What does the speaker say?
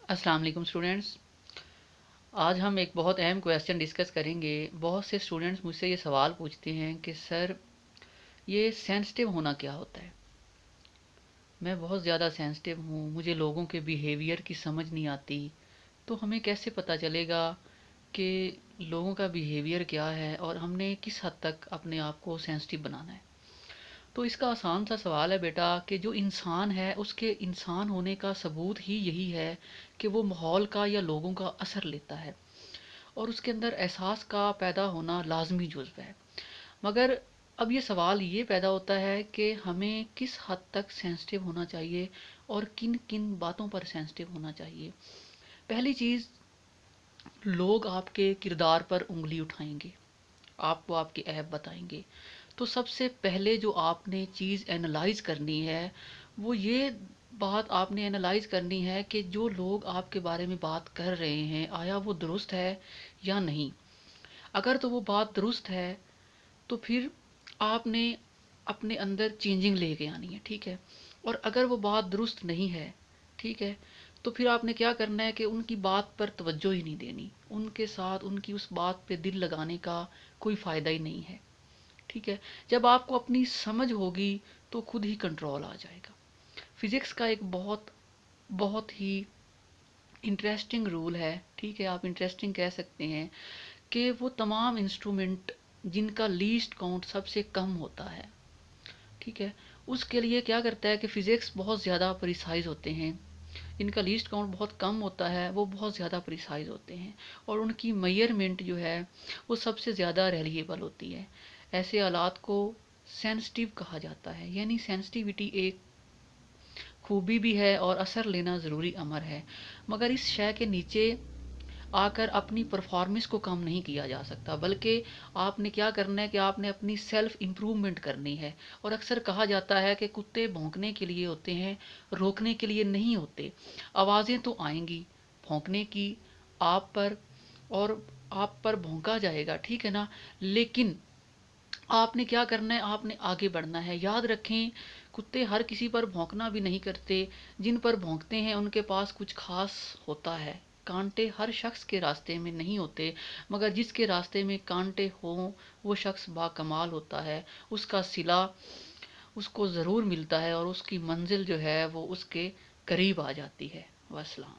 अस्सलाम वालेकुम स्टूडेंट्स। आज हम एक बहुत अहम क्वेश्चन डिस्कस करेंगे। बहुत से स्टूडेंट्स मुझसे ये सवाल पूछते हैं कि सर ये सेंसिटिव होना क्या होता है। मैं बहुत ज़्यादा सेंसिटिव हूँ, मुझे लोगों के बिहेवियर की समझ नहीं आती, तो हमें कैसे पता चलेगा कि लोगों का बिहेवियर क्या है और हमने किस हद तक अपने आप को सेंसिटिव बनाना है। तो इसका आसान सा सवाल है बेटा कि जो इंसान है उसके इंसान होने का सबूत ही यही है कि वो माहौल का या लोगों का असर लेता है और उसके अंदर एहसास का पैदा होना लाजमी जुज़्व है। मगर अब ये सवाल ये पैदा होता है कि हमें किस हद तक सेंसिटिव होना चाहिए और किन किन बातों पर सेंसिटिव होना चाहिए। पहली चीज़, लोग आपके किरदार पर उंगली उठाएंगे, आपको आपके ऐब बताएंगे। तो सबसे पहले जो आपने चीज़ एनालाइज करनी है वो ये बात आपने एनालाइज करनी है कि जो लोग आपके बारे में बात कर रहे हैं आया वो दुरुस्त है या नहीं। अगर तो वो बात दुरुस्त है तो फिर आपने अपने अंदर चेंजिंग लेके आनी है, ठीक है। और अगर वो बात दुरुस्त नहीं है, ठीक है, तो फिर आपने क्या करना है कि उनकी बात पर तवज्जो ही नहीं देनी, उनके साथ उनकी उस बात पे दिल लगाने का कोई फ़ायदा ही नहीं है, ठीक है। जब आपको अपनी समझ होगी तो खुद ही कंट्रोल आ जाएगा। फिज़िक्स का एक बहुत बहुत ही इंटरेस्टिंग रूल है, ठीक है, आप इंटरेस्टिंग कह सकते हैं, कि वो तमाम इंस्ट्रूमेंट जिनका लीस्ट काउंट सबसे कम होता है, ठीक है, उसके लिए क्या करता है कि फ़िज़िक्स बहुत ज़्यादा प्रिसाइज होते हैं। इनका लीस्ट काउंट बहुत कम होता है, वो बहुत ज़्यादा प्रिसाइज होते हैं और उनकी मेजरमेंट जो है वो सबसे ज़्यादा रिलायबल होती है। ऐसे आलात को सेंसिटिव कहा जाता है, यानी सेंसिटिविटी एक खूबी भी है और असर लेना ज़रूरी अमर है। मगर इस शय के नीचे आकर अपनी परफॉर्मेंस को कम नहीं किया जा सकता, बल्कि आपने क्या करना है कि आपने अपनी सेल्फ इम्प्रूवमेंट करनी है। और अक्सर कहा जाता है कि कुत्ते भौंकने के लिए होते हैं, रोकने के लिए नहीं होते। आवाज़ें तो आएंगी भौंकने की आप पर, और आप पर भौंका जाएगा, ठीक है ना, लेकिन आपने क्या करना है, आपने आगे बढ़ना है। याद रखें, कुत्ते हर किसी पर भौंकना भी नहीं करते, जिन पर भौंकते हैं उनके पास कुछ खास होता है। कांटे हर शख्स के रास्ते में नहीं होते, मगर जिसके रास्ते में कांटे हों वो शख्स बाकमाल होता है, उसका सिला उसको ज़रूर मिलता है और उसकी मंजिल जो है वो उसके करीब आ जाती है। वस्सलाम।